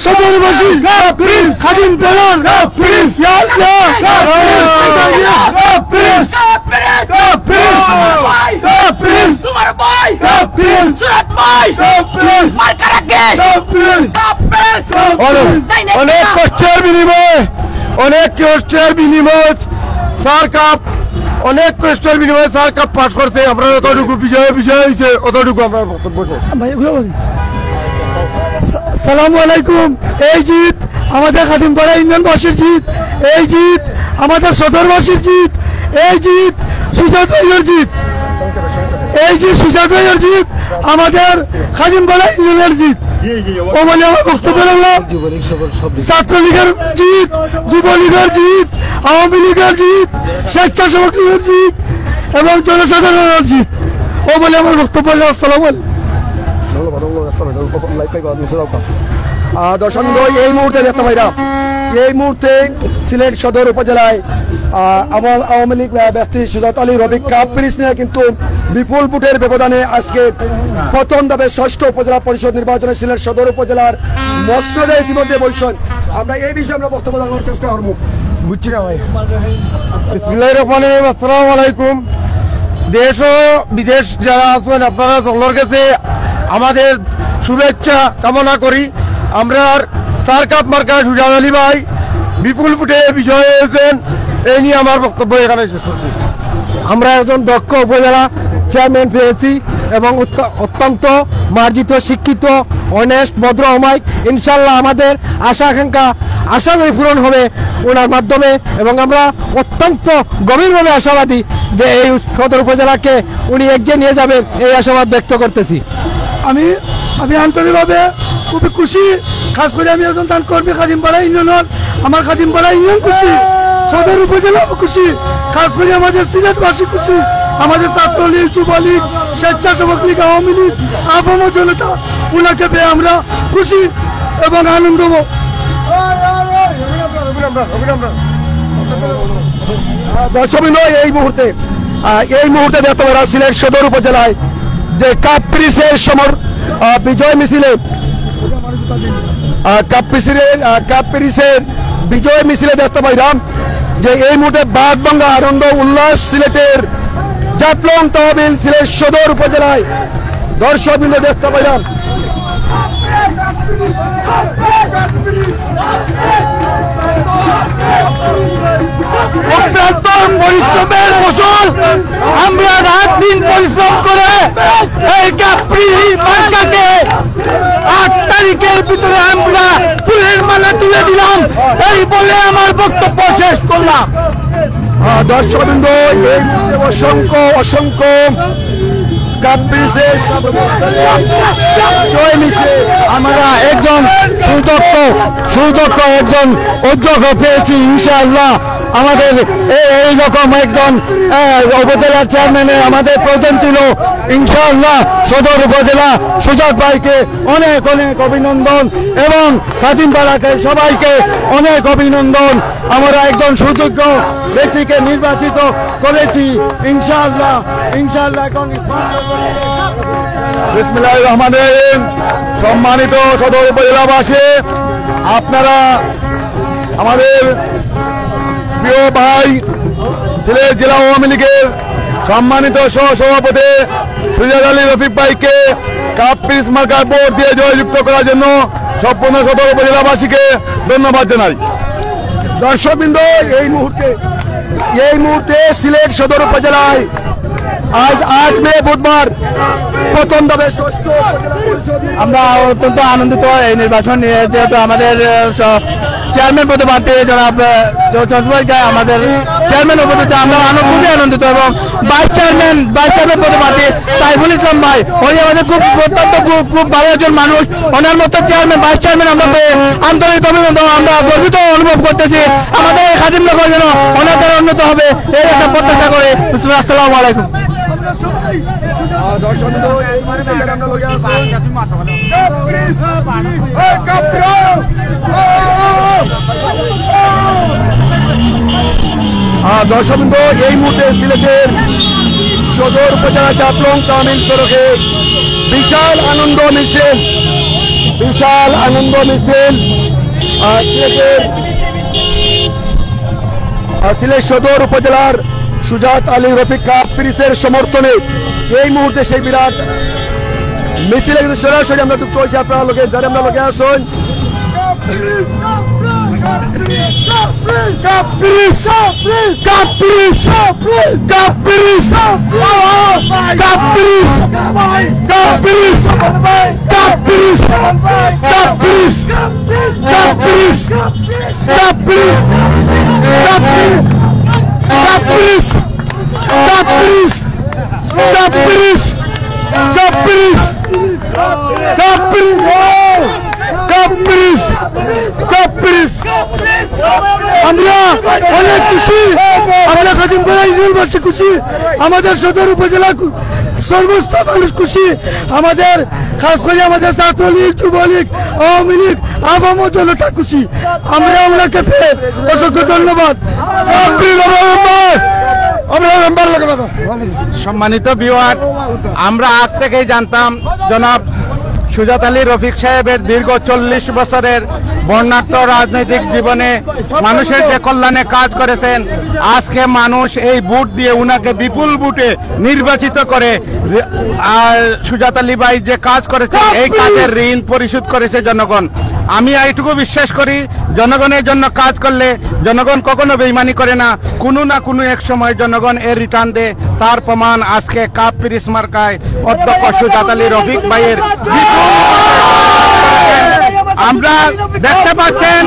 সদরবাসী খাদিম পাড়ার অনেক কষ্টের বিনিময়ে স্যার কাপ অনেক কষ্টের বিনিময়ে স্যার কাপ পাস করছে। আমরা যতটুকু বিজয় হয়েছে অতটুকু আমরা বক্তব্য। সালামু আলাইকুম। এই জিত আমাদের খাদিমপাড়া ইউনিয়নবাসীর জিত, এই জিত আমাদের সদরবাসীর জিত, এই জিত সুজাত ভাইয়ের জিত, এই জিত সুজাত ভাইয়ের জিত, আমাদের খাদিমপাড়া ইউনিয়নের জিত। ও বলে আমার বক্তব্য রাখলাম। ছাত্রলীগের জিত, যুবলীগের জিত, আওয়ামী লীগের জিত, স্বেচ্ছাসেবক লীগের জিত এবং জনসাধারণের জিত। ও বলে আমার বক্তব্য। আসসালামু আলাইকুম। দর্শক এই মুহূর্তে দেখতে পাইরা এই মুহূর্তে সিলেট সদর উপজেলায় আওয়ামী লীগ ব্যক্তি সুজাত আলী রফিক কাপ পিরিচ নিয়ে কিন্তু বিপুল ভোটের ব্যবধানে আজকে প্রথম ধাপে ৬ষ্ঠ উপজেলা পরিষদ নির্বাচনে সিলেট সদর উপজেলার মসনদে ইতিমধ্যে বলছেন। আমরা এই বিষয়ে আমরা বক্তব্য রাখার চেষ্টা করব। বুঝছি না ভাই। বিসমিল্লাহির রহমানির রহিম। আসসালামু আলাইকুম। দেশ ও বিদেশ যারা আছেন আপনারা সকলের কাছে আমাদের শুভেচ্ছা কামনা করি। আমরা স্যার কাপ মার্কা সুজাত আলী ভাই বিপুল ভোটে বিজয় হয়েছেন। এই নিয়ে আমার বক্তব্য এখানে শেষ করছি। আমরা একজন দক্ষ উপজেলা চেয়ারম্যান পেয়েছি এবং অত্যন্ত মার্জিত, শিক্ষিত, অনেস্ট, ভদ্র অমায়িক। ইনশাল্লাহ আমাদের আশা আকাঙ্ক্ষা আশা করি পূরণ হবে ওনার মাধ্যমে এবং আমরা অত্যন্ত গভীরভাবে আশাবাদী যে এই সদর উপজেলাকে উনি এগিয়ে নিয়ে যাবেন, এই আশাবাদ ব্যক্ত করতেছি। আমি আন্তরিকভাবে খুবই খুশি। খাস করে আমি একজন দান কর্মী খাদিমপাড়া ইউনিয়নের, আমার খাদিমপাড়া ইউনিয়ন খুশি, সদর উপজেলা খুশি, খাস করে আমাদের সিলেটবাসী খুশি, আমাদের ছাত্রলীগ, যুবলীগ, স্বেচ্ছাসেবক লীগ, আওয়ামী লীগ, আপাম জনতা ওনাকে পেয়ে আমরা খুশি এবং আনন্দ। দর্শক এই মুহূর্তে দেখতে পারা সিলেট সদর উপজেলায় যে কাপ পিরিচের বিজয় মিছিলে কাপ পিরিচের বিজয় মিছিলে দেখতে পাইলাম যে এই মুহূর্তে বাগবাঙ্গা আনন্দ উল্লাস সিলেটের জাফলং তহবিল সিলেট সদর উপজেলায় দর্শক দেখতে পাইলাম। পরিশ্রমের ফসল আমরা রাত দিন পরিশ্রম করে এই মার্কাকে 8 তারিখের ভিতরে আমরা ফুলের মালা তুলে দিলাম। এই বলে আমার বক্তব্য শেষ করলাম। দর্শকবৃন্দ এই অসংখ্য আমরা একজন সুদক্ষ একজন অধ্যক্ষ পেয়েছি। ইনশাআল্লাহ আমাদের এইরকম একজন উপজেলার চেয়ারম্যানের আমাদের প্রয়োজন ছিল। ইনশাআল্লাহ সদর উপজেলা সুজাত ভাইকে অনেক অভিনন্দন এবং খাদিমপাড়াকে সবাইকে অনেক অভিনন্দন। আমরা একজন সুযোগ্য ব্যক্তিকে নির্বাচিত করেছি। ইনশাআল্লাহ এখন বিসমিল্লাহির রহমানির রহিম। সম্মানিত সদর উপজেলাবাসী, আপনারা আমাদের প্রিয় ভাই সিলেট জেলা আওয়ামী লীগের সম্মানিত সহসভাপতি সুজাত আলী রফিক ভাইকে কাপ পিরিচ মার্কার ভোট দিয়ে জয়যুক্ত করার জন্য সম্পূর্ণ সদর উপজেলাবাসীকে ধন্যবাদ জানাই। দর্শকবৃন্দ এই মুহূর্তে সিলেট সদর উপজেলায় আজ 8 মে বুধবার প্রথম ধাপে 6ষ্ঠ আমরা অত্যন্ত আনন্দিত এই নির্বাচন নিয়ে, যেহেতু আমাদের চেয়ারম্যান পদপ্রার্থী জনাব আমাদের চেয়ারম্যান উপস্থিত আমরা খুবই আনন্দিত এবং ভাইস চেয়ারম্যান পদপ্রার্থী সাইফুল ইসলাম ভাই উনি আমাদের খুব ভালো একজন মানুষ। ওনার মতো চেয়ারম্যান ভাইস চেয়ারম্যান আমরা পেয়ে আন্তরিক অভিনন্দন, আমরা গর্বিত অনুভব করতেছি। আমাদের এই খাদিমনগর যেন অনেক উন্নত হবে এই একটা প্রত্যাশা করে। আসসালামু আলাইকুম। দর্শকবৃন্দ এই মুহূর্তে সিলেটের সদর উপজেলা জাফলং তহবিল সড়কে বিশাল আনন্দ মিছিল বিশাল আনন্দ মিছিল সিলেট সদর উপজেলার সুজাত আলী রফিক কাপ পিরিসের সমর্থনে এই মুহূর্তে সেই বিরাট মিছিলে কিন্তু সরাসরি আমরা যুক্ত হয়েছি। আপনারা লোকে যারা আমরা লোকে আসুন আমরা অনেক খুশি, আমরা খাদিমপাড়া ইউনিভার্সিটি খুশি, আমাদের সদর উপজেলা সমস্ত মানুষ খুশি, আমাদের খাস করে আমাদের ছাত্রলীগ, যুবলীগ, আওয়ামী লীগ, আবাম জনতা খুশি। আমরা ওনাকে ফের অসংখ্য ধন্যবাদ। সম্মানিত ভিউয়ার, আমরা আগ থেকেই জানতাম জনাব সুজাত আলী রফিক সাহেবের দীর্ঘ 40 বছরের বর্ণাঢ্য রাজনৈতিক জীবনে মানুষের যে কল্যাণে কাজ করেছেন। আজকে মানুষ এই ভোট দিয়ে উনাকে বিপুল ভোটে নির্বাচিত করে সুজাত আলী ভাই যে কাজ করেছেন এই কাজের ঋণ পরিশোধ করেছে জনগণ। আমি এইটুকু বিশ্বাস করি, জনগণের জন্য কাজ করলে জনগণ কখনো বেইমানি করে না, কোনো না কোনো এক সময় জনগণ এর রিটার্ন দেয়। তার প্রমাণ আজকে কাপ পিরিস মার্কায় অধ্যক্ষ সুজাত আলী রফিক ভাইয়ের আমরা দেখতে পাচ্ছেন।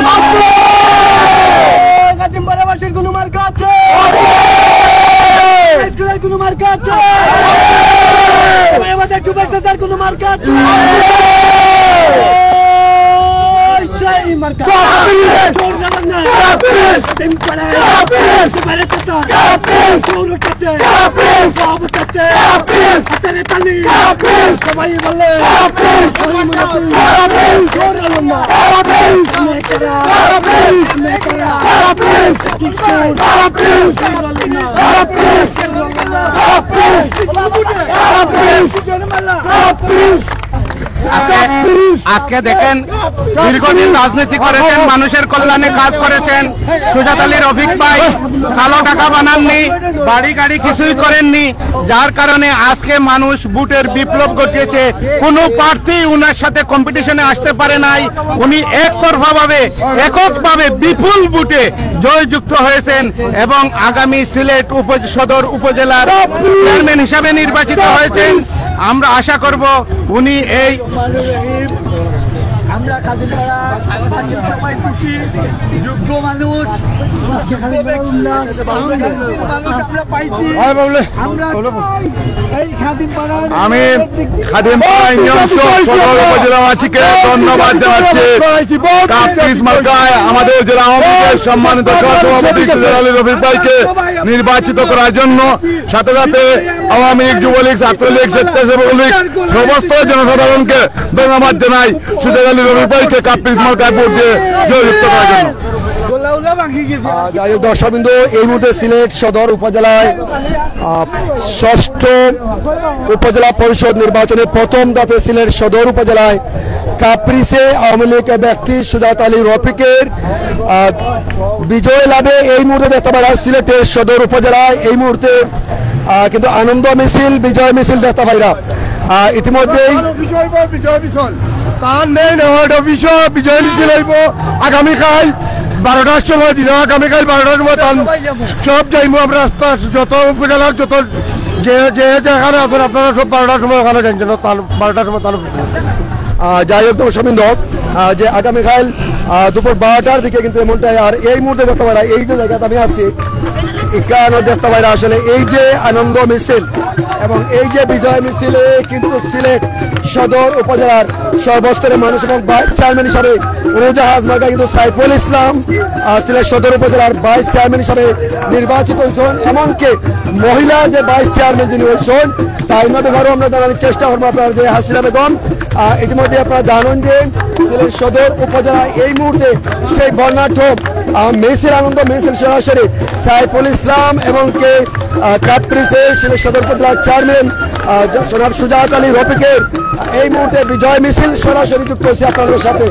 আজকে দেখেন দীর্ঘদিন রাজনীতি করেছেন, মানুষের কল্যাণে কাজ করেছেন সুজাত আলী রফিক ভাই। কালো টাকা বানাননি, বাড়ি গাড়ি কিছুই করেননি, যার কারণে আজকে মানুষ ভোটের বিপ্লব ঘটিয়েছে। কোনো প্রার্থী উনার সাথে কম্পিটিশনে আসতে পারে নাই। উনি একতরফাভাবে এককভাবে বিপুল ভোটে জয়যুক্ত হয়েছেন এবং আগামী সিলেট সদর উপজেলার চেয়ারম্যান হিসাবে নির্বাচিত হয়েছেন। আমরা আশা করব উনি এই আমরা খাদিমপাড়া সবাই খুশি, যোগ্য মানুষ আমরা পাইছি। আমি খাদিমপাড়া ইউনিয়ন সদর উপজেলাবাসীকে ধন্যবাদ জানাচ্ছি। কাপ পিরিস মার্কায় আমাদের জেলা আওয়ামী লীগের সম্মানিত সভাপতি সুজাত আলী রফিক ভাইকে নির্বাচিত করার জন্য সাথে সাথে আওয়ামী লীগ, যুবলীগ, ছাত্রলীগ, স্বেচ্ছাসেবক লীগ সমস্ত জনসাধারণকে ধন্যবাদ জানাই সুজাত আলী রফিক ভাইকে কাপ পিরিস মার্কায় ভোট দিয়ে জয়যুক্ত করার জন্য। যাই হোক দর্শকবৃন্দ, এই মুহূর্তে সিলেট সদর উপজেলায় ষষ্ঠ উপজেলা পরিষদ নির্বাচনে প্রথম দফে সিলেট সদর উপজেলায় কাপ পিরিসে আওয়ামী লীগ ব্যক্তি সুজাত আলী রফিকের বিজয় লাভে এই মুহূর্তে দেখতে পারা সিলেটের সদর উপজেলায় এই মুহূর্তে কিন্তু আনন্দ মিছিল, বিজয় মিছিল দেখতে পাইরা ইতিমধ্যেই বিজয় মিছিল হইব আগামীকাল 12টার সময় দিন। আগামীকাল 12টার সময় সব যাইব আমরা রাস্তা যত উপজেলার যত যে যেখানে আছেন আপনারা সব 12টার সময় ওখানে জানছেন, 12টার সময় তার। যাই হোক দর্শকবৃন্দ, যে আগামীকাল দুপুর 12টার দিকে কিন্তু এমনটাই। আর এই মুহূর্তে দেখতে পারা এই যে জায়গাতে আমি আছি এখানে দেখতে পারা আসলে এই যে আনন্দ মিছিল এবং এই যে বিজয় মিছিলে কিন্তু সিলেট সদর উপজেলার সর্বস্তরের মানুষ এবং ভাইস চেয়ারম্যান হিসাবে উড়োজাহাজ মার্কা কিন্তু সাইফুল ইসলাম সিলেট সদর উপজেলার ভাইস চেয়ারম্যান হিসাবে নির্বাচিত হয়েছেন। এমনকি মহিলা যে ভাইস চেয়ারম্যান যিনি হয়েছেন তাই ব্যাপারেও আমরা জানানোর চেষ্টা করবো আপনার যে হাসিনা বেগম। ইতিমধ্যে আপনারা জানেন যে সিলেট সদর উপজেলায় এই মুহূর্তে সেই বর্ণাঢ্য মিছিল আনন্দ মিছিল সরাসরি সাইফুল ইসলাম এবং কে কাপ্রিসের সিলেট সদর উপজেলার চেয়ারম্যান জনাব সুজাত আলী রফিকের এই মুহূর্তে বিজয় মিছিল সরাসরি যুক্ত হয়েছে আপনাদের সাথে।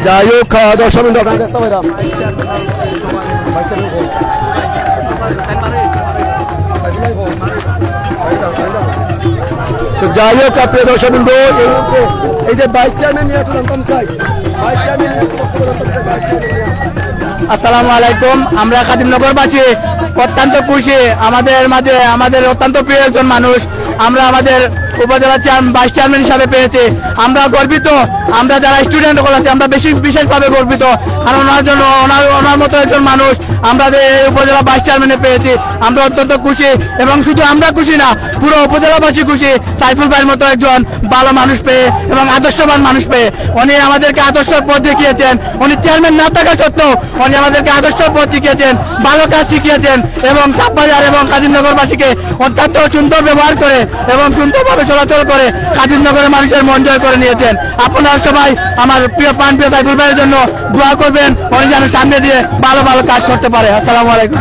যাই হোক দর্শক বিন্দু আপনারা দেখতে পাইলাম তো যাই হোক প্রিয় দর্শক বিন্দু এই যে ভাইস চেয়ারম্যান নিয়ে জানতাম চাই ভাইস চেয়ারম্যান আসসালামু আলাইকুম। আমরা খাদিমনগরবাসী অত্যন্ত খুশি, আমাদের অত্যন্ত প্রিয় একজন মানুষ আমরা আমাদের উপজেলা ভাইস চেয়ারম্যান হিসাবে পেয়েছি। আমরা গর্বিত, আমরা যারা স্টুডেন্ট আছে আমরা বিশেষভাবে গর্বিত, কারণ ওনার মতো একজন মানুষ আমরা এই উপজেলা ভাইস চেয়ারম্যানে পেয়েছি। আমরা অত্যন্ত খুশি এবং শুধু আমরা খুশি না, পুরো উপজেলাবাসী খুশি সাইফুল ভাইয়ের মতো একজন ভালো মানুষ পেয়ে এবং আদর্শবান মানুষ পেয়ে। উনি আমাদেরকে আদর্শ পথ দেখিয়েছেন, উনি চেয়ারম্যান না থাকা সত্ত্বেও উনি আমাদেরকে আদর্শ পথ শিখিয়েছেন, ভালো কাজ শিখিয়েছেন এবং সাববাজার এবং কাদিমনগরবাসীকে অত্যন্ত সুন্দর ব্যবহার করে এবং সুন্দরভাবে চলাচল করে কাদিমনগরের মানুষের মন জয় করে নিয়েছেন। আপনারা সবাই আমার প্রিয় প্রাণপ্রিয় সাইফুল ভাইয়ের জন্য দোয়া করবেন, উনি যেন সামনে দিয়ে ভালো ভালো কাজ করতে পারে। আসসালামু আলাইকুম।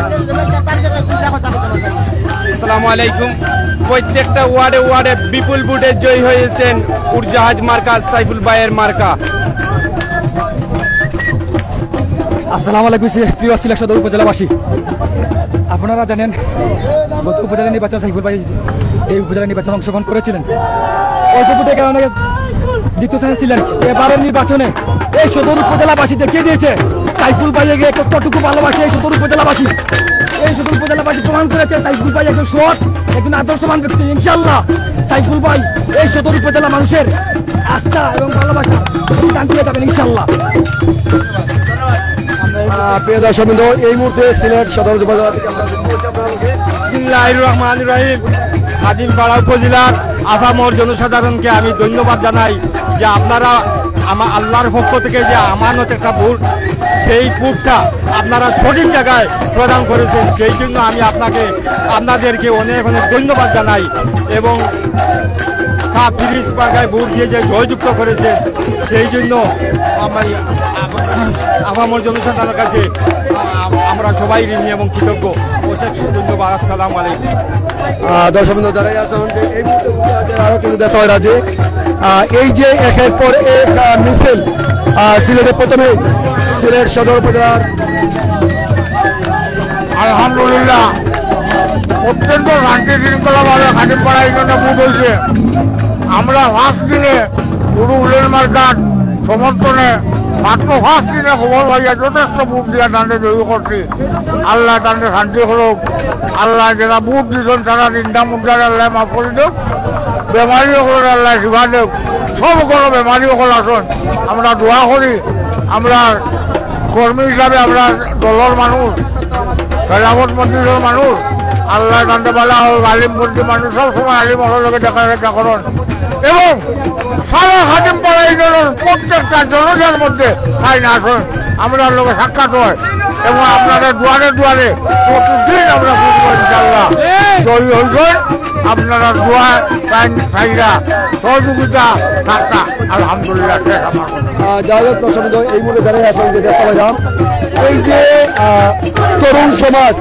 আসসালামু আলাইকুম। প্রত্যেকটা ওয়ার্ডে বিপুল ভোটে জয়ী হয়েছেন উড়জাহাজ মার্কা সাইফুল ভাইয়ের মার্কা। আসসালামু আলাইকুম প্রিয় সিলেট সদর উপজেলাবাসী, আপনারা জানেন গত উপজেলা নির্বাচন সাইফুল ভাই এই উপজেলা নির্বাচন অংশগ্রহণ করেছিলেন, অল্প ভোটের কারণে দ্বিতীয় স্থানে ছিলেন। এবারের নির্বাচনে এই সদর উপজেলাবাসী দেখিয়ে দিয়েছে সাইফুল ভাইকে কতটুকু ভালোবাসে এই সদর উপজেলাবাসী। এই সদর উপজেলাবাসী প্রমাণ করেছে সাইফুল ভাই একজন সৎ, একজন আদর্শবান ব্যক্তি। ইনশাআল্লাহ সাইফুল ভাই এই সদর উপজেলা মানুষের আস্থা এবং ভালোবাসা শান্তি হয়ে যাবেন ইনশাআল্লাহ। প্রিয় দর্শক বিন্দু এই মুহূর্তে সিলেট সদর উপজেলা থেকে বিসমিল্লাহির রহমানির রহিম। খাদিমপাড়া উপজেলার আসামর জনসাধারণকে আমি ধন্যবাদ জানাই যে আপনারা আল্লাহর পক্ষ থেকে যে আমানত একটা ভোট, সেই ভোটটা আপনারা সঠিক জায়গায় প্রদান করেছেন, সেই জন্য আমি আপনাদেরকে অনেক অনেক ধন্যবাদ জানাই এবং ফিরিজ পার্কায় ভোট দিয়ে যে জয়যুক্ত করেছেন সেই জন্য আমার জনসাধারণের কাছে আমরা সবাই ঋণী এবং কৃতজ্ঞ। অশেষ ধন্যবাদ। আসসালামু আলাইকুম। দর্শক বিন্দু যারাই আছেন এই মুহূর্তে আরো কিন্তু দেখা হয় রাজে এই যে একের পর এক মিছিল সিলেটে প্রথমে সিলেট সদর উপজেলার আলহামদুলিল্লাহ অত্যন্ত শান্তি শৃঙ্খলাভাবে খাদিমপাড়া ইউনিয়নে ভোট হয়েছে। আমরা ফার্স্ট দিনে পুরো উলের মার্কার সমর্থনে মাত্র ফার্স্ট দিনে খবর পাইয়া যথেষ্ট ভোট দিয়া তাদের জয়ী করছি। আল্লাহ তাদের শান্তি করুক, আল্লাহ যারা ভোট দিচ্ছেন তারা চিন্তা মুদ্রার আল্লাহ মাফ করে দেব, বেমারি সকলের আল্লাহ সেবা দেব, সব কোনো বেমারি সকল আসুন। আমরা দোয়া করি, আমরা কর্মী হিসাবে আমরা দলের মানুষ, খেলাফত মন্দিরের মানুষ, আল্লাহ জানতে পারা হোক আলিম মন্ত্রী মানুষ সবসময় আলিম হলকে দেখা করেন এবং সারা খাদিমপাড়া ইউনিয়নের প্রত্যেকটা জনতার মধ্যে তাই না আসুন আমরা লোকে সাক্ষাৎ হয় এবং আপনাদের দুয়ারে দুয়ারে প্রতিদিন আমরা ইনশাআল্লাহ জয়ী হইবেন। আপনারা দোয়া চাইরা সহযোগিতা থাকা আলহামদুলিল্লাহ। যাই হোক দর্শক বিন্দু এই মুহূর্তে যারাই আছেন যে দেখতে পাইলাম এই যে তরুণ সমাজ,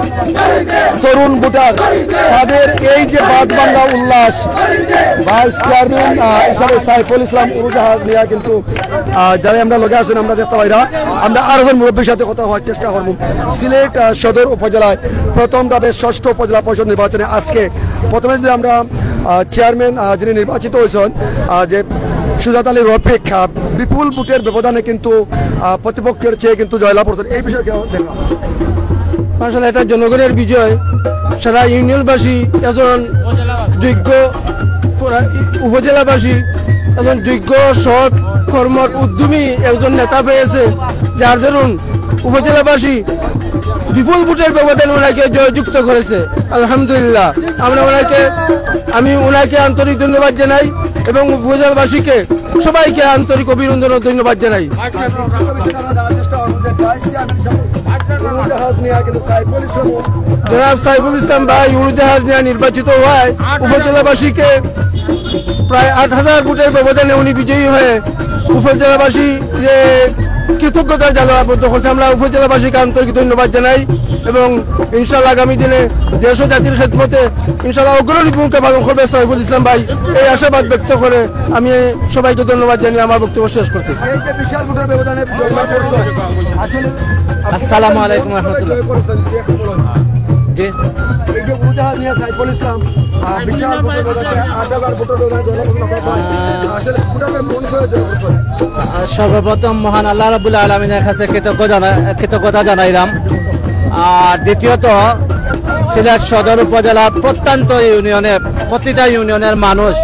তরুণ ভোটার, তাদের এই যে বাঁধভাঙ্গা উল্লাস ভাইস চেয়ারম্যান হিসাবে সাইফুল ইসলাম উড়জাহাজ নিয়ে কিন্তু যারা আমরা লোকে আছেন আমরা দেখতে পাইলাম। আমরা আরো জন মুরব্বীর সাথে কথা হওয়ার চেষ্টা করব। সিলেট সদর উপজেলায় প্রথম ধাপে ৬ষ্ঠ উপজেলা পরিষদ নির্বাচনে আজকে প্রথমে যদি আমরা চেয়ারম্যান যিনি নির্বাচিত হয়েছেন যে সুজাত আলী রফিক বিপুল ভোটের ব্যবধানে কিন্তু প্রতিপক্ষের চেয়ে কিন্তু জয়লাভ করছেন, এই বিষয়ে দেখলাম আসলে এটা জনগণের বিজয়। সারা ইউনিয়নবাসী একজন যোগ্য উপজেলাবাসী একজন যোগ্য সৎ কর্মঠ উদ্যমী একজন নেতা পেয়েছে, যার ধরুন উপজেলাবাসী বিপুল ভোটের ব্যবধানে ওনাকে জয়যুক্ত করেছে। আলহামদুলিল্লাহ আমি ওনাকে আন্তরিক ধন্যবাদ জানাই এবং উপজেলাবাসীকে সবাইকে আন্তরিক অভিনন্দন ও ধন্যবাদ জানাই। জনাব সাইফুল ইসলাম ভাই উড়োজাহাজ নিয়ে নির্বাচিত হওয়ায় উপজেলাবাসীকে প্রায় 8,000 ভোটের ব্যবধানে উনি বিজয়ী হয়ে উপজেলাবাসী যে কৃতজ্ঞতা জানাবদ্ধ করছে, আমরা উপজেলাবাসীকে আন্তরিক ধন্যবাদ জানাই এবং ইনশাআল্লাহ আগামী দিনে দেশ ও জাতির খেদমতে ইনশাআল্লাহ অগ্রণী ভূমিকা পালন করবে সাইফুল ইসলাম ভাই, এই আশাবাদ ব্যক্ত করে আমি সবাইকে ধন্যবাদ জানিয়ে আমার বক্তব্য শেষ করছি। আসসালামু আলাইকুম রহমতুল্লাহ। জি সাইফুল ইসলাম সর্বপ্রথম মহান আল্লাহ রাব্বুল আলামিনের কাছে কৃতজ্ঞতা জানাইলাম। আর দ্বিতীয়ত সিলেট সদর উপজেলার প্রত্যন্ত ইউনিয়নের প্রতিটা ইউনিয়নের মানুষ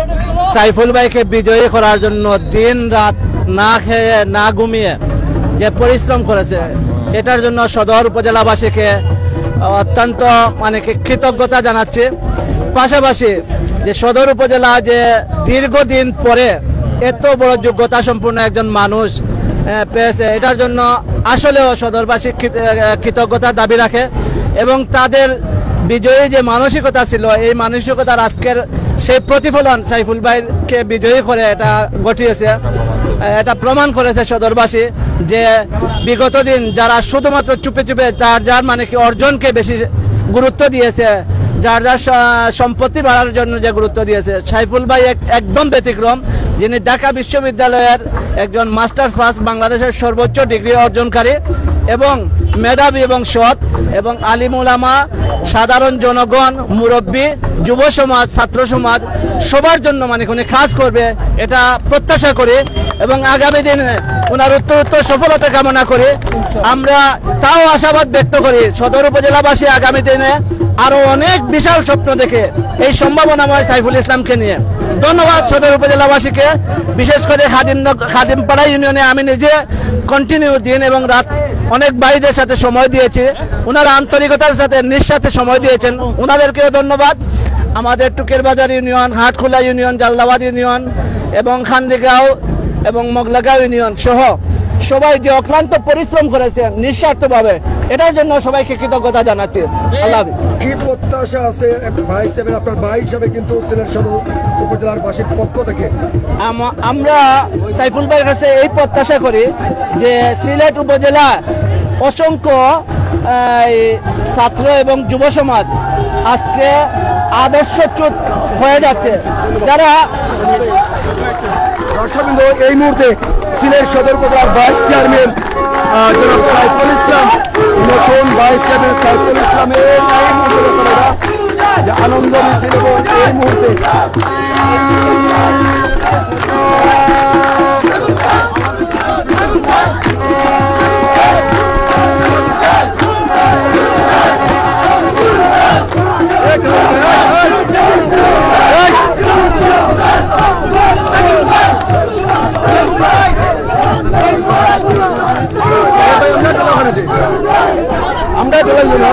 সাইফুল ভাইকে বিজয়ী করার জন্য দিন রাত না খেয়ে না ঘুমিয়ে যে পরিশ্রম করেছে, এটার জন্য সদর উপজেলাবাসীকে অত্যন্ত কৃতজ্ঞতা জানাচ্ছি। পাশাপাশি যে সদর উপজেলা যে দীর্ঘদিন পরে এত বড় যোগ্যতা সম্পূর্ণ একজন মানুষ পেয়েছে, এটার জন্য আসলেও সদরবাসী কৃতজ্ঞতার দাবি রাখে এবং তাদের বিজয়ী যে মানসিকতা ছিল, এই মানসিকতার আজকের সেই প্রতিফলন সাইফুল ভাইকে বিজয়ী করে এটা ঘটিয়েছে। এটা প্রমাণ করেছে সদরবাসী যে বিগত দিন যারা শুধুমাত্র চুপে চুপে যার অর্জনকে বেশি গুরুত্ব দিয়েছে, যার সম্পত্তি বাড়ার জন্য যে গুরুত্ব দিয়েছে, সাইফুল ভাই একদম ব্যতিক্রম, যিনি ঢাকা বিশ্ববিদ্যালয়ের একজন মাস্টার্স পাস বাংলাদেশের সর্বোচ্চ ডিগ্রি অর্জনকারী এবং মেধাবী এবং সৎ এবং আলিম উলামা, সাধারণ জনগণ, মুরব্বী, যুব সমাজ, ছাত্র সমাজ সবার জন্য উনি কাজ করবে এটা প্রত্যাশা করি এবং আগামী দিনে ওনার উত্তর সফলতা কামনা করি। আমরা তাও আশাবাদ ব্যক্ত করি সদর উপজেলাবাসী আগামী দিনে আরো অনেক বিশাল স্বপ্ন দেখে এই সম্ভাবনাময় সাইফুল ইসলামকে নিয়ে। ধন্যবাদ সদর উপজেলাবাসীকে, বিশেষ করে খাদিমপাড়া ইউনিয়নে আমি নিজে কন্টিনিউ দিন এবং রাত অনেক ভাইদের সাথে সময় দিয়েছি, ওনারা আন্তরিকতার সাথে নিঃস্বার্থে সময় দিয়েছেন, ওনাদেরকেও ধন্যবাদ। আমাদের টুকের বাজার ইউনিয়ন, হাটখোলা ইউনিয়ন, জালদাবাদ ইউনিয়ন এবং খান্দিগাঁও এবং মগলাগাঁও ইউনিয়ন সহ সবাই যে অক্লান্ত পরিশ্রম করেছেন নিঃস্বার্থভাবে, এটার জন্য সবাইকে কৃতজ্ঞতা জানাচ্ছি। আল্লাহ কি প্রত্যাশা আছে ভাই হিসেবে, আপনার ভাই হিসেবে কিন্তু সিলেট সদর উপজেলার বাসীর পক্ষ থেকে? আমরা সাইফুল ভাইয়ের কাছে এই প্রত্যাশা করি যে সিলেট উপজেলা অসংখ্য ছাত্র এবং যুব সমাজ আজকে আদর্শচ্যুত হয়ে যাচ্ছে, যারা দর্শকবৃন্দ এই মুহূর্তে সিলেট সদর উপজেলার ভাইস চেয়ারম্যান জনাব সাইফুল ইসলাম, নতুন ভাইস চেয়ারম্যান সাইফুল ইসলামের এই মুহূর্তে যে আনন্দ মিছিল এবং এই মুহূর্তে আমরা চলে যাব না।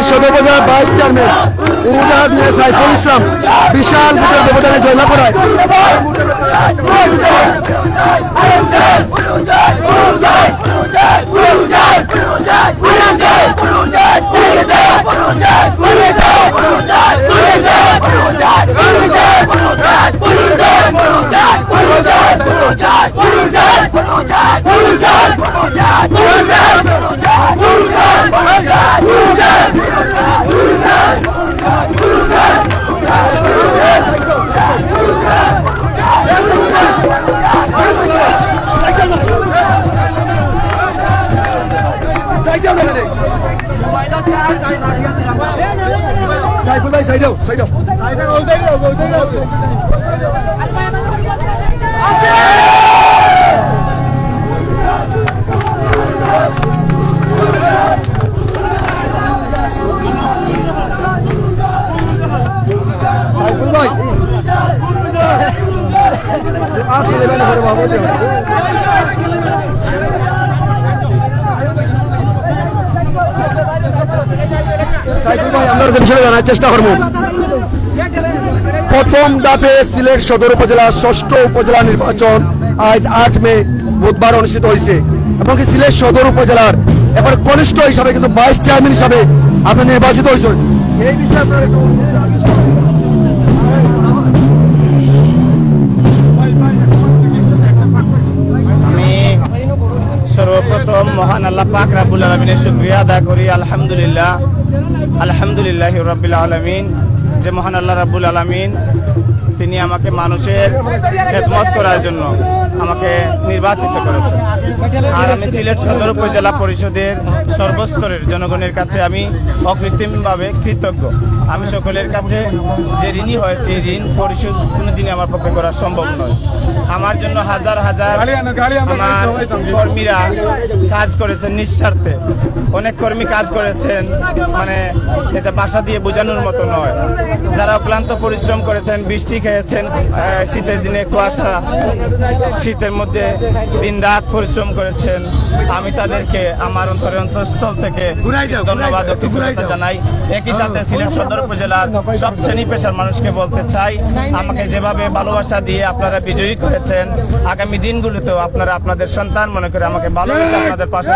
সদর উপজেলার ভাইস চেয়ারম্যান উড়োজাহাজ নিয়ে সাইফুল ইসলাম বিশাল ভোটের ব্যবধানে জয়লাভ করায় সাইফুল ভাই সাইড সাইফুল ভাই, আমরা যে বিষয়ে জানার চেষ্টা করব, প্রথম ধাপে সিলেট সদর উপজেলা 6ষ্ঠ উপজেলা নির্বাচন আজ 8 মে বুধবার অনুষ্ঠিত হয়েছে এবং কি সিলেট সদর উপজেলার এবার কনিষ্ঠ হিসাবে কিন্তু ভাইস চেয়ারম্যান হিসাবে আপনি নির্বাচিত হয়েছেন। এই বিষয়ে আপনার একটু সর্বপ্রথম মহান আল্লাহ পাক রাব্বুল আলামিনের শুকরিয়া আদায় করি। আলহামদুলিল্লাহ রাব্বিল আলামিন, যে মহান আল্লাহ রাব্বুল আলামিন তিনি আমাকে মানুষের খেদমত করার জন্য আমাকে নির্বাচিত করেছেন। আর আমি সিলেট সদর উপজেলা পরিষদের সর্বস্তরের জনগণের কাছে আমি অকৃত্রিমভাবে কৃতজ্ঞ। আমি সকলের কাছে যে ঋণী হয়েছে ঋণ পরিশোধ কোনোদিনই আমার পক্ষে করা সম্ভব নয়। আমার জন্য হাজার হাজার আমার কর্মীরা কাজ করেছেন নিঃস্বার্থে, অনেক কর্মী কাজ করেছেন, মানে এটা ভাষা দিয়ে বোঝানোর মতো নয়। যারা অক্লান্ত পরিশ্রম করেছেন, বৃষ্টি খেয়েছেন, শীতের দিনে কুয়াশা, শীতের মধ্যে দিন রাত পরিশ্রম করেছেন, আমি তাদেরকে আমার অন্তঃস্থল থেকে ধন্যবাদ ও কৃতজ্ঞতা জানাই। একই সাথে সিলেট সদর উপজেলার সব শ্রেণী পেশার মানুষকে বলতে চাই, আমাকে যেভাবে ভালোবাসা দিয়ে আপনারা বিজয়ী করেছেন, আগামী দিনগুলোতেও আপনারা আপনাদের সন্তান মনে করে আমাকে ভালোবাসা আপনাদের পাশে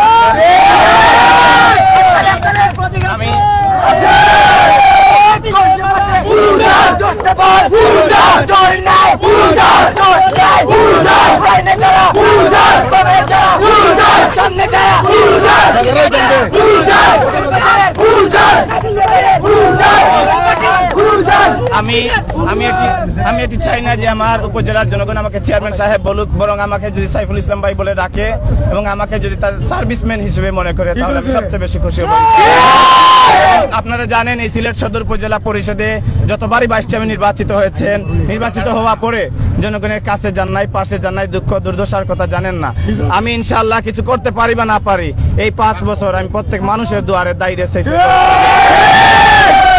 আমি আমি এটি চাই না যে আমার উপজেলার জনগণ আমাকে চেয়ারম্যান সাহেব বলুক, বরং আমাকে যদি সাইফুল ইসলাম ভাই বলে ডাকে এবং আমাকে যদি তার সার্ভিসম্যান হিসেবে মনে করে, তাহলে আমি সবচেয়ে বেশি খুশি হব। আপনারা জানেন এই সিলেট সদর উপজেলা পরিষদে যতবারই ভাইস চেয়ারম্যান নির্বাচিত হয়েছেন, নির্বাচিত হওয়া পরে জনগণের কাছে যান নাই, পাশে যান নাই, দুঃখ দুর্দশার কথা জানেন না। আমি ইনশাআল্লাহ কিছু করতে পারি বা না পারি, এই 5 বছর আমি প্রত্যেক মানুষের দুয়ারে দাঁড়িয়ে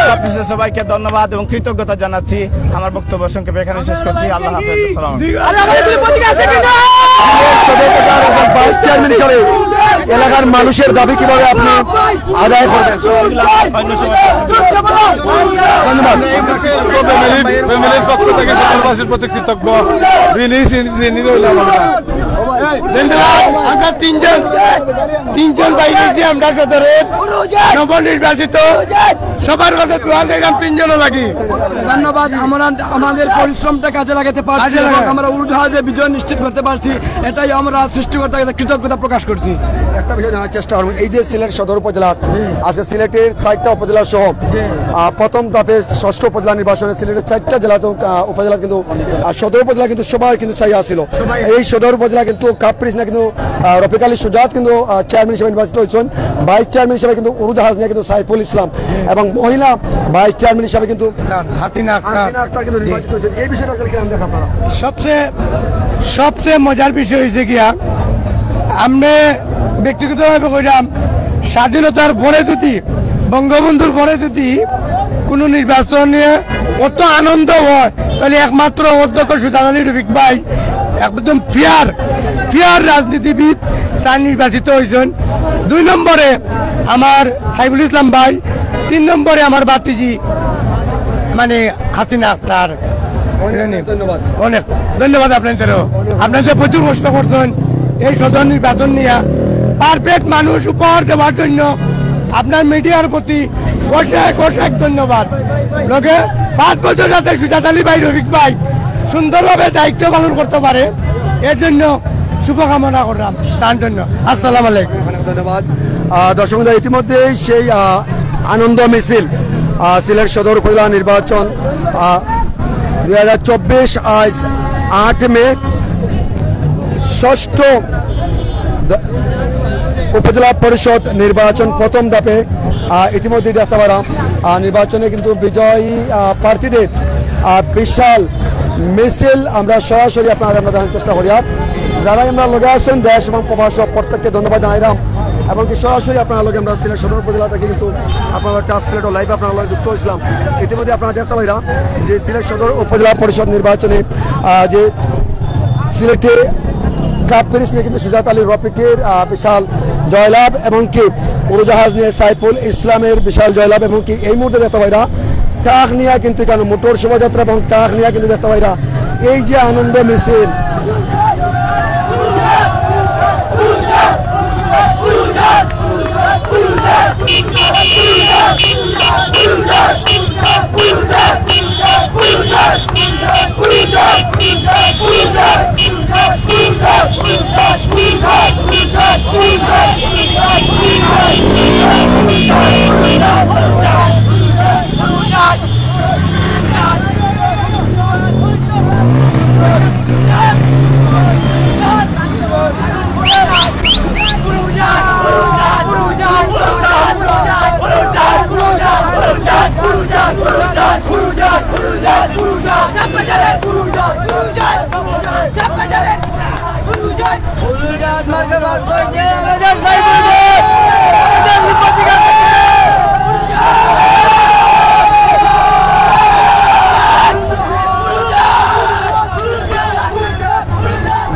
সবশেষে সবাইকে ধন্যবাদ এবং কৃতজ্ঞতা জানাচ্ছি। আমার বক্তব্য সংক্ষেপে এখানে শেষ করছি। আল্লাহ হাফেজ। ভাইস চেয়ারম্যান হিসাবে এলাকার মানুষের দাবি কিভাবে আপনি আদায় করবেন? ধন্যবাদ। ফ্যামিলির পক্ষ থেকে সকলবাসীর প্রতি কৃতজ্ঞ, ঋণী রইলাম। আমরা তিনজন বাইরে আমরা সদরের নবনির্বাচিত, সবার কথা দোয়া দেখলাম, 3 জনও লাগি। ধন্যবাদ। আমরা আমাদের পরিশ্রমটা কাজে লাগাতে পারছি এবং আমরা উড়োজাহাজে বিজয় নিশ্চিত করতে পারছি, এটাই আমরা সৃষ্টিকর্তাকে কৃতজ্ঞতা প্রকাশ করছি। একটা বিষয় জানার চেষ্টা করবো, এই যে সিলেট সদর উপজেলা, আজকে সিলেটের 4টা উপজেলা সহ প্রথম ধাপে 6ষ্ঠ উপজেলা নির্বাচনে সিলেটের 4টা জেলা তো উপজেলা কিন্তু সদর উপজেলা কিন্তু সবাই কিন্তু চাইয়া ছিল। এই সদর উপজেলা কিন্তু কাপ্রিস না কিন্তু রফিক আলী সুজাত কিন্তু চেয়ারম্যান হিসেবে নির্বাচিত হয়েছেন। ভাইস চেয়ারম্যান হিসেবে কিন্তু উড়োজাহাজ নিয়ে কিন্তু সাইফুল ইসলাম এবং মহিলা ভাইস চেয়ারম্যান হিসেবে কিন্তু হাসিনা আক্তার কিন্তু নির্বাচিত হয়েছেন। এই বিষয়টা কিরকম দেখেন আপনারা? সবচেয়ে মজার বিষয় হয়েছে গিয়া, আমরা ব্যক্তিগতভাবে কইলাম, স্বাধীনতার পরে যদি, বঙ্গবন্ধুর পরে যদি কোনো নির্বাচন নিয়ে অত আনন্দ হয়, তাহলে একমাত্র অধ্যক্ষ সুজাত আলী রফিক ভাই একদম ফিয়ার রাজনীতিবিদ, তার নির্বাচিত হয়েছেন। 2 নম্বরে আমার সাইফুল ইসলাম ভাই, 3 নম্বরে আমার বাতিজি মানে হাসিনা আক্তার। ধন্যবাদ, অনেক ধন্যবাদ আপনাদেরও। আপনাদের প্রচুর কষ্ট করছেন এই সদর নির্বাচন নিয়ে। পারফেক্ট মানুষ উপহার দেওয়ার জন্য আপনার মিডিয়ার প্রতি অশেষ ধন্যবাদ। লোকে 5 বছর যাতে সুজাত আলী ভাই, রফিক ভাই সুন্দরভাবে দায়িত্ব পালন করতে পারে, এর জন্য শুভকামনা করলাম তার জন্য। আসসালামু আলাইকুম। ধন্যবাদ। দর্শক ইতিমধ্যে সেই আনন্দ মিছিল সিলেট সদর উপজেলা নির্বাচন 2024 আজ 8 মে 6ষ্ঠ উপজেলা পরিষদ নির্বাচন প্রথম ধাপে ইতিমধ্যে দেখতে পারাম নির্বাচনে কিন্তু বিজয়ী প্রার্থীদের বিশাল মিছিল আমরা সরাসরি আপনারা দেখার চেষ্টা করি। যারা আমরা লগে আছেন দেশ এবং প্রবাসক প্রত্যেককে ধন্যবাদ জানাইলাম এবং কি সরাসরি আপনারা লগে আমরা সিলেট সদর উপজেলা থেকে কিন্তু আপনারা টাচ সিলেট ও লাইভ আপনারা লগে যুক্ত হয়েছিলাম। ইতিমধ্যে আপনারা দেখতে পাইলাম যে সিলেট সদর উপজেলা পরিষদ নির্বাচনে যে সিলেটে কাপ পেরিস নিয়ে কিন্তু সুজাত আলী রফিকের বিশাল জয়লাভ এবং কি উড়োজাহাজ নিয়ে সাইফুল ইসলামের বিশাল জয়লাভ এবং কি এই মুহূর্তে দেখতে পাইরা টাক নিয়ে কিন্তু কেন মোটর শোভাযাত্রা এবং টাক নিয়ে কিন্তু দেখতে পাইরা এই যে আনন্দ মিছিল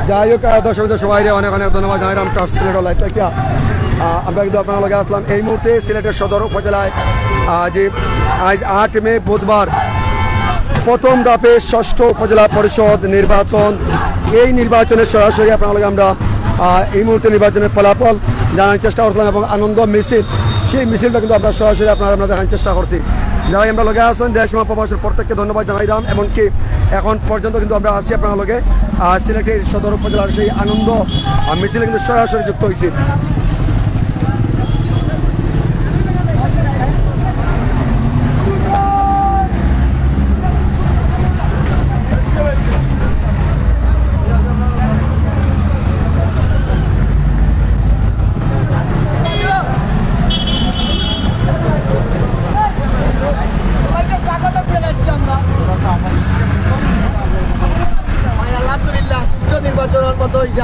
যাই হোক দর্শক সবাই অনেক অনেক ধন্যবাদ জানাইলাম ট্রাস্ট সিলেট লাইভ থেকে আমরা কিন্তু আপনার লগে আসলাম এই মুহূর্তে সিলেটের সদর উপজেলায় যে আজ 8 মে বুধবার প্রথম ধাপে 6ষ্ঠ উপজেলা পরিষদ নির্বাচন এই নির্বাচনের সরাসরি আপনার লগে আমরা এই মুহূর্তে নির্বাচনের ফলাফল জানার চেষ্টা করছিলাম এবং আনন্দ মিছিল সেই মিছিলটা কিন্তু আমরা সরাসরি আমরা দেখার চেষ্টা করছি যারা আমরা লগে আসেন দেশ প্রবাসের প্রত্যেককে ধন্যবাদ জানাইলাম এমনকি এখন পর্যন্ত কিন্তু আমরা আসি আপনার লগে সিলেটের সদর উপজেলার সেই আনন্দ মিছিলে কিন্তু সরাসরি যুক্ত হয়েছি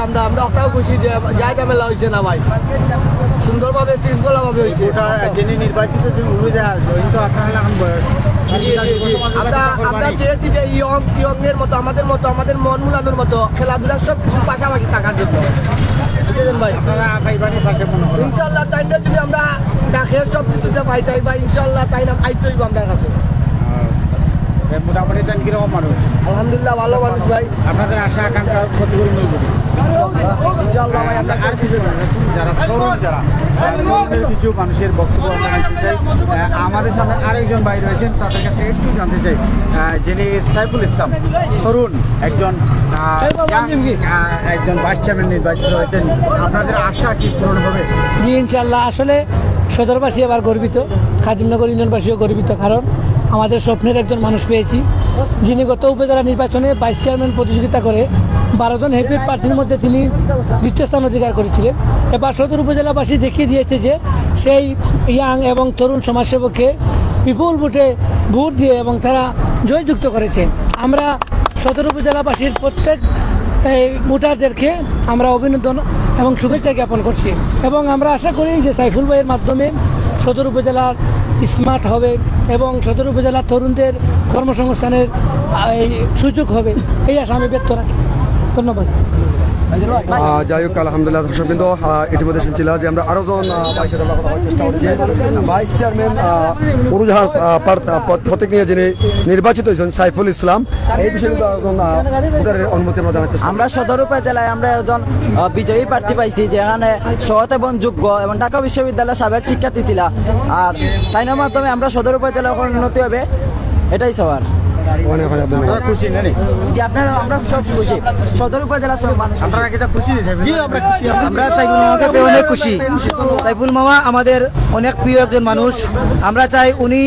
আমরা ওটাও খুশি যে জায়গা মেলা হয়েছে না ভাই সুন্দরভাবে শৃঙ্খলাভাবে হয়েছে যিনি নির্বাচিত আমরা চেয়েছি যে ইয়ং এর মতো আমাদের মন মুলানোর মতো খেলাধুলার সব কিছু পাশাপাশি থাকার জন্য ভাই ইনশাল্লাহ তাইটা যদি আমরা ডাকের সব কিছুতে পাইতাই বা ইনশাল্লাহ তাই না পাইতেই আপনার কাছে মোটামুটি কিরকম মানুষ আলহামদুলিল্লাহ ভালো মানুষ ভাই আপনাদের আশা আকাঙ্ক্ষা প্রতিফলন ইনশাআল্লাহ ভাই আমরা আর কিছু যারা তরুণ যারা কিছু মানুষের বক্তব্য আমরা নিতে চাই আমাদের সামনে আরেকজন ভাই রয়েছেন তাদের কাছে একটু জানতে চাই যিনি সাইফুল ইসলাম তরুণ একজন ভাইস চেয়ারম্যান নির্বাচিত হয়েছেন আপনাদের আশা কি পূরণ হবে? জি ইনশাআল্লাহ আসলে সদরবাসী আবার গর্বিত খাদিমনগর ইউনিয়নবাসীও গর্বিত কারণ আমাদের স্বপ্নের একজন মানুষ পেয়েছি যিনি গত উপজেলা নির্বাচনে ভাইস চেয়ারম্যান প্রতিযোগিতা করে 12 জন হেভিওয়েট প্রার্থীর মধ্যে তিনি দ্বিতীয় স্থান অধিকার করেছিলেন। এবার সদর উপজেলাবাসী দেখিয়ে দিয়েছে যে সেই ইয়াং এবং তরুণ সমাজসেবককে বিপুল ভোট দিয়ে এবং তারা জয়যুক্ত করেছে। আমরা সদর উপজেলাবাসীর প্রত্যেক ভোটারদেরকে আমরা অভিনন্দন এবং শুভেচ্ছা জ্ঞাপন করছি এবং আমরা আশা করি যে সাইফুল ভাইয়ের মাধ্যমে সদর উপজেলার স্মার্ট হবে এবং সদর উপজেলার তরুণদের কর্মসংস্থানের সুযোগ হবে এই আশা আমি ব্যক্ত রাখি। ধন্যবাদ। যাই হোক আলহামদুলিল্লাহ দর্শক কিন্তু ইতিমধ্যে শুনছিলাম যে আমরা আরো জন চেষ্টা করছি ভাইস চেয়ারম্যান উড়োজাহাজ প্রতীক নিয়ে যিনি নির্বাচিত হয়েছেন সাইফুল ইসলাম এই বিষয়ে কিন্তু আরো জন ভোটারের অনুমতি আমরা জানার চেষ্টা আমরা সদর উপজেলায় আমরা একজন বিজয়ী প্রার্থী পাইছি যেখানে সৎ এবং যোগ্য এবং ঢাকা বিশ্ববিদ্যালয়ের সাবেক শিক্ষার্থী ছিল আর তাইনের মাধ্যমে আমরা সদর উপজেলা উন্নতি হবে এটাই সবার খুশি আপনারা আমরা সব খুশি সদর উপজেলা সব মানুষ আপনারা কি খুশি? আমরা সাইফুল মামাকে অনেক খুশি। সাইফুল মামা আমাদের অনেক প্রিয় একজন মানুষ। আমরা চাই উনি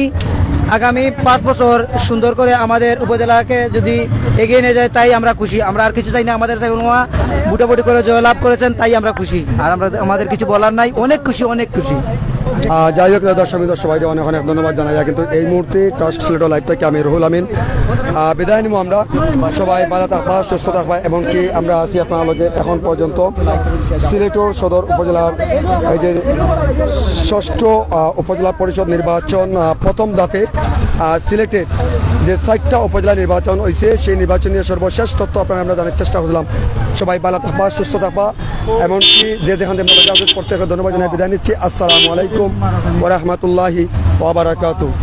আগামী 5 বছর সুন্দর করে আমাদের উপজেলাকে যদি এগিয়ে নিয়ে যায় তাই আমরা খুশি। আমরা আর কিছু চাই না। আমাদের সাইফুল মামা ভোটাভুটি করে জয়লাভ করেছেন তাই আমরা খুশি আর আমাদের কিছু বলার নাই। অনেক খুশি অনেক খুশি। যাই হোক দর্শক সবাইকে অনেক অনেক ধন্যবাদ জানাই। কিন্তু এই মুহূর্তে ট্রাস্ট সিলেট লাইভ থেকে আমি রুহুল আমিন বিদায় নিব। আমরা সবাই ভালো থাকবা সুস্থ থাকবা এবং কি আমরা আছি আপনার লগে এখন পর্যন্ত সিলেটের সদর উপজেলার এই যে 6ষ্ঠ উপজেলা পরিষদ নির্বাচন প্রথম ধাপে সিলেটের যে 4টা উপজেলা নির্বাচন হয়েছে সেই নির্বাচনীয় সর্বশেষ তথ্য আপনারা আমরা জানার চেষ্টা করলাম। সবাই ভালো থাকবা, সুস্থ থাকবা, এমনকি যে যেখান থেকে প্রত্যেকের ধন্যবাদ জানাই বিদায় নিচ্ছি। আসসালামু আলাইকুম ওয়া রাহমাতুল্লাহি ওয়া বারাকাতুহু।